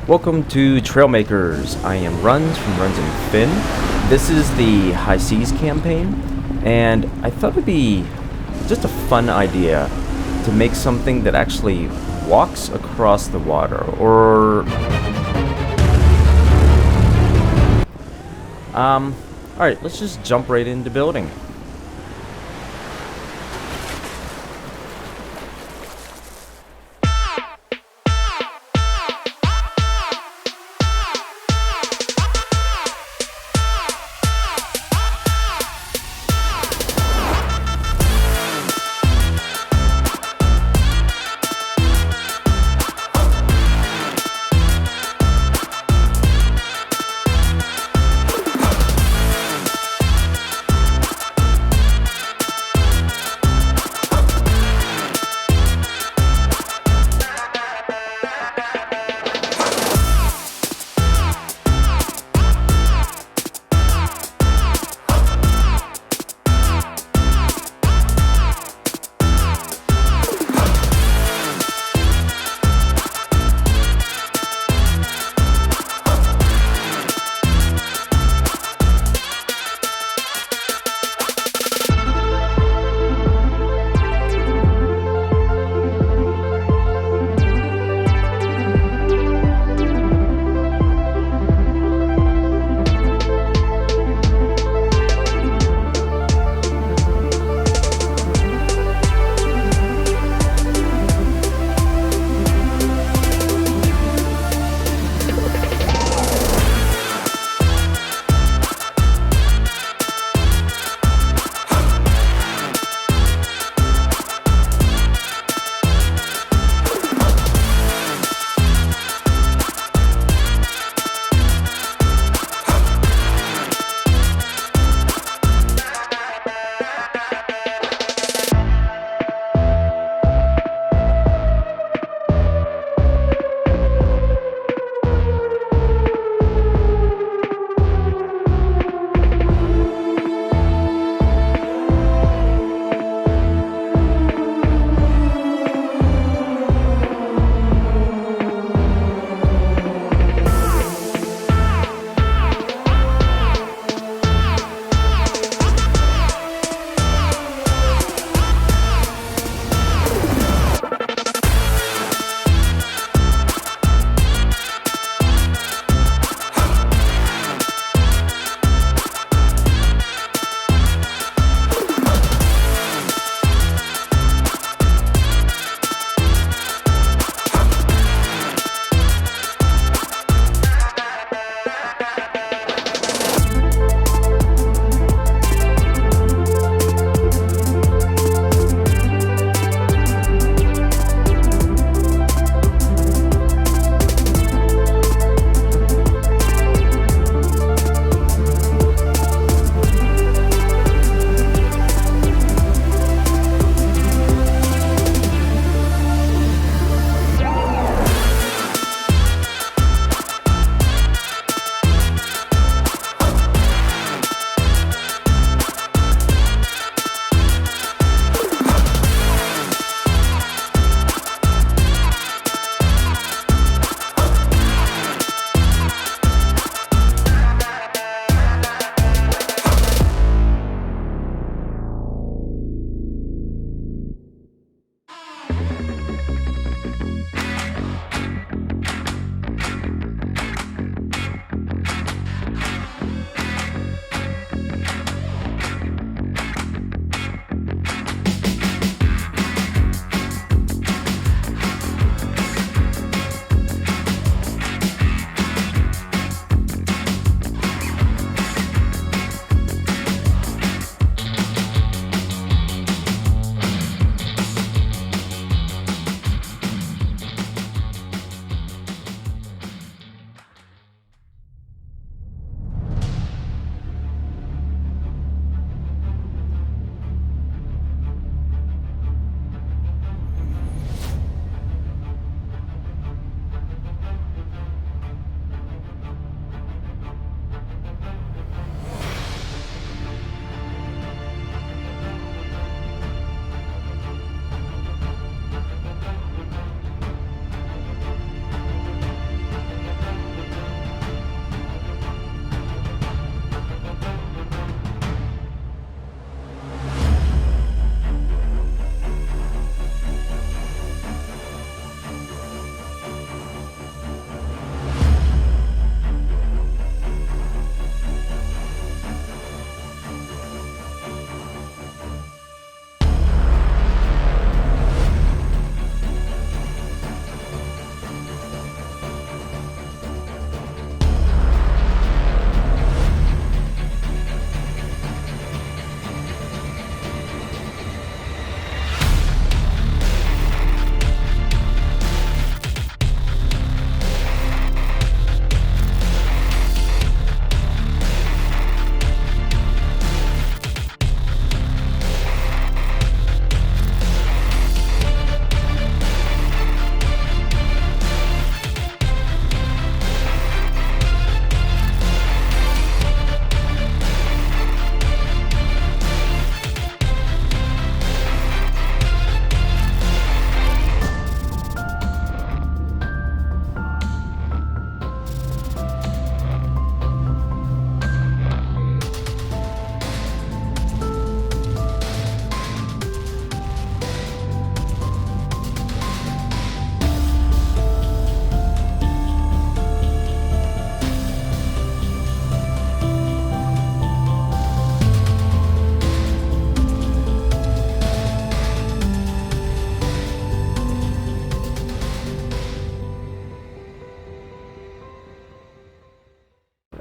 Welcome to Trailmakers. I am Runs from Runs and Finn. This is the High Seas campaign, and I thought it'd be just a fun idea to make something that actually walks across the water, or alright, let's just jump right into building.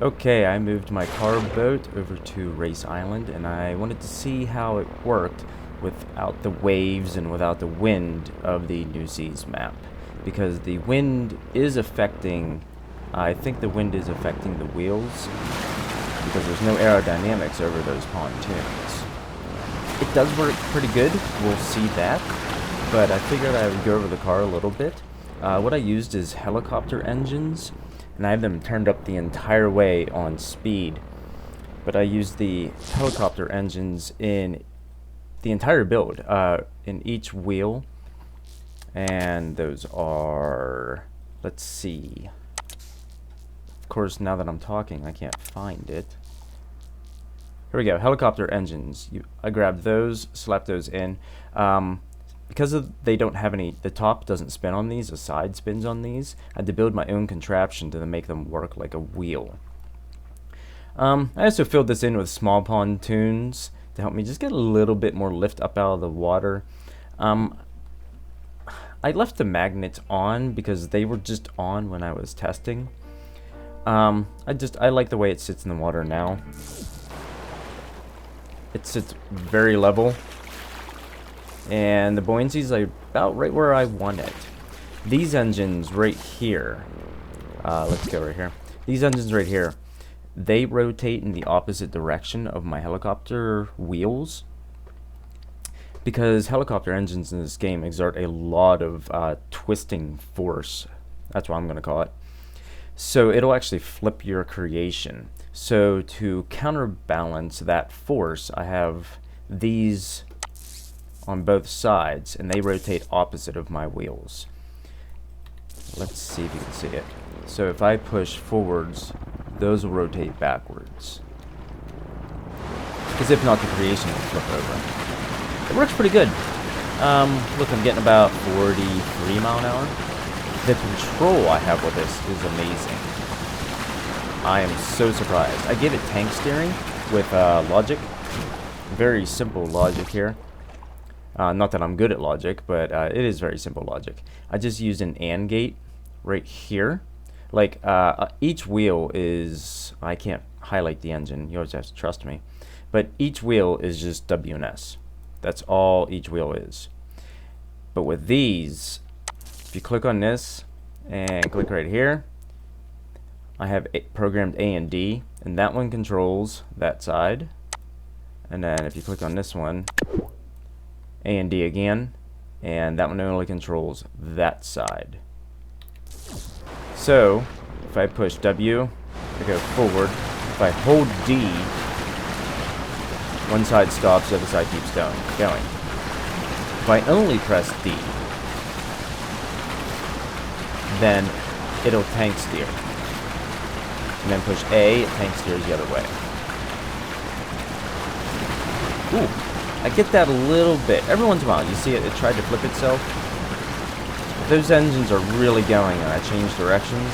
Okay, I moved my car boat over to Race Island, and I wanted to see how it worked without the waves and without the wind of the New Seas map. Because the wind is affecting, I think the wind is affecting the wheels, because there's no aerodynamics over those pontoons. It does work pretty good, we'll see that, but I figured I would go over the car a little bit. What I used is helicopter engines, and I have them turned up the entire way on speed. But I used the helicopter engines in the entire build, in each wheel. And those are, let's see. Of course, now that I'm talking, I can't find it. Here we go, helicopter engines. I grabbed those, slapped those in. Because they don't have any, the top doesn't spin on these, the side spins on these. I had to build my own contraption to make them work like a wheel. I also filled this in with small pontoons to help me just get a little bit more lift up out of the water. I left the magnets on because they were just on when I was testing. I like the way it sits in the water now. It sits very level. And the buoyancy is like about right where I want it. These engines right here, let's go right here. These engines right here, they rotate in the opposite direction of my helicopter wheels, because helicopter engines in this game exert a lot of twisting force. That's what I'm going to call it. So it'll actually flip your creation. So to counterbalance that force, I have these on both sides, and they rotate opposite of my wheels. Let's see if you can see it. So if I push forwards, those will rotate backwards. Because if not, the creation will flip over. It works pretty good. Look, I'm getting about 43 mile an hour. The control I have with this is amazing. I am so surprised. I gave it tank steering with logic. Very simple logic here. Not that I'm good at logic, but it is very simple logic. I just used an AND gate right here. Like, each wheel is... I can't highlight the engine. You always have to trust me. But each wheel is just WNS. That's all each wheel is. But with these, if you click on this and click right here, I have programmed A and D, and that one controls that side. And then if you click on this one, A and D again, and that one only controls that side. So if I push W, I go forward. If I hold D, one side stops, the other side keeps going. If I only press D, then it'll tank steer. And then push A, it tank steers the other way. Ooh. I get that a little bit. Every once in a while, you see it tried to flip itself. If those engines are really going and I change directions,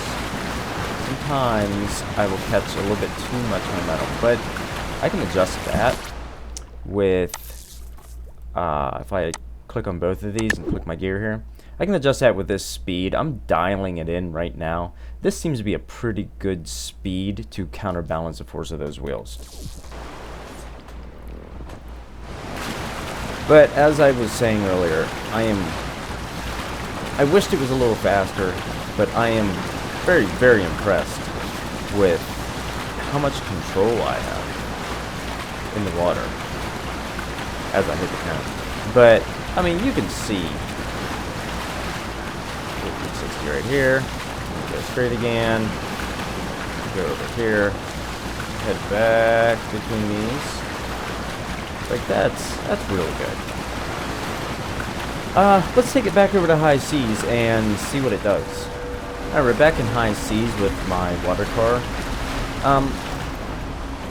sometimes I will catch a little bit too much momentum. But I can adjust that with, if I click on both of these and click my gear here, I can adjust that with this speed. I'm dialing it in right now. This seems to be a pretty good speed to counterbalance the force of those wheels. But as I was saying earlier, I wished it was a little faster, but I am very, very impressed with how much control I have in the water as I hit the ground. But, I mean, you can see 60 right here, go straight again, go over here, head back between these. Like that's really good. Let's take it back over to high seas and see what it does. Alright, we're back in high seas with my water car.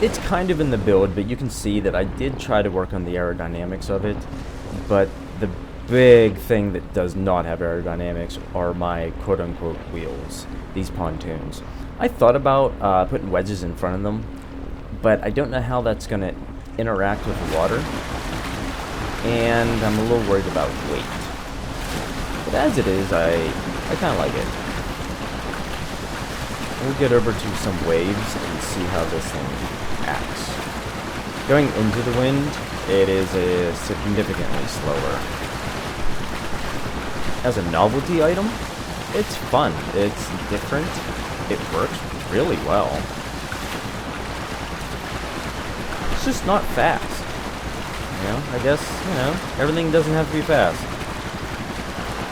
It's kind of in the build, but you can see that I did try to work on the aerodynamics of it. But the big thing that does not have aerodynamics are my quote-unquote wheels, these pontoons. I thought about putting wedges in front of them, but I don't know how that's going to interact with the water, and I'm a little worried about weight. But as it is, I kind of like it. we'll get over to some waves and see how this thing acts. Going into the wind, it is significantly slower. As a novelty item, it's fun. It's different. It works really well. It's just not fast. You know, I guess, you know, everything doesn't have to be fast.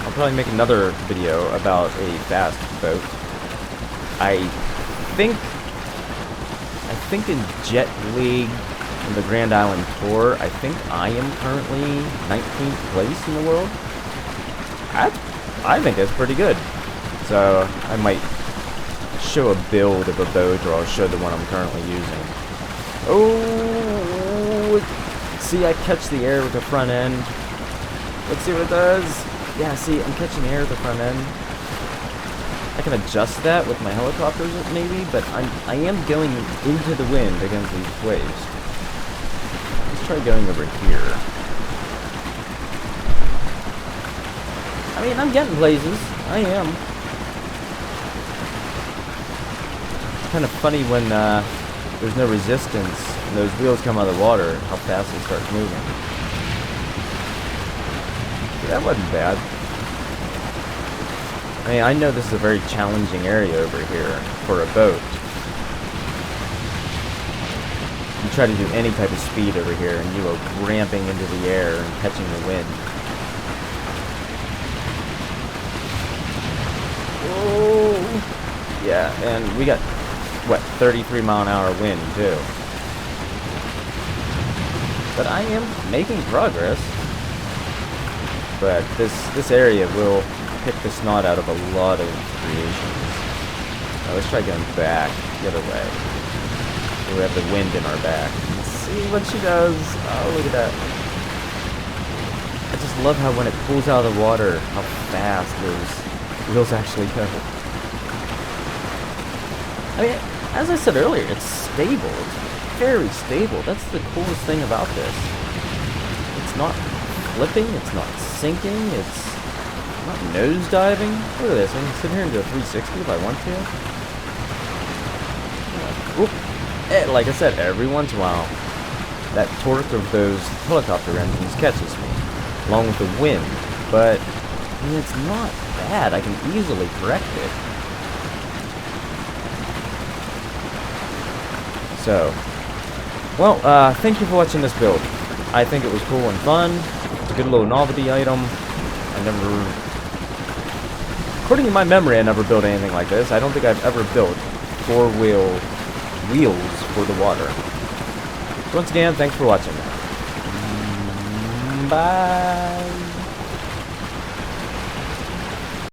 I'll probably make another video about a fast boat. I think in Jet League, in the Grand Island Tour, I think I am currently 19th place in the world. I think that's pretty good. So I might show a build of a boat, or I'll show the one I'm currently using. Oh, see, I catch the air with the front end. Let's see what it does. Yeah, see, I'm catching air with the front end. I can adjust that with my helicopters maybe, but I am going into the wind against these waves. Let's try going over here. I mean, I'm getting places. I am. It's kind of funny when there's no resistance and those wheels come out of the water, how fast they start moving. That wasn't bad. I mean, I know this is a very challenging area over here for a boat. You try to do any type of speed over here and you are ramping into the air and catching the wind. Oh, yeah, and we got, what, 33-mile-an-hour wind, too. But I am making progress. But this area will pick the snot out of a lot of creations. Now let's try going back the other way. So we have the wind in our back. Let's see what she does. Oh, look at that. I just love how when it pulls out of the water, how fast those wheels actually go. I mean, as I said earlier, it's stable. It's very stable. That's the coolest thing about this. It's not flipping, it's not sinking, it's not nosediving. Look at this, I can sit here and do a 360 if I want to. Oop. Like I said, every once in a while, that torque of those helicopter engines catches me, along with the wind. But, I mean, it's not bad. I can easily correct it. So, well, thank you for watching this build. I think it was cool and fun. It's a good little novelty item. I never, according to my memory, I never built anything like this. I don't think I've ever built four-wheel wheels for the water. So once again, thanks for watching. Bye.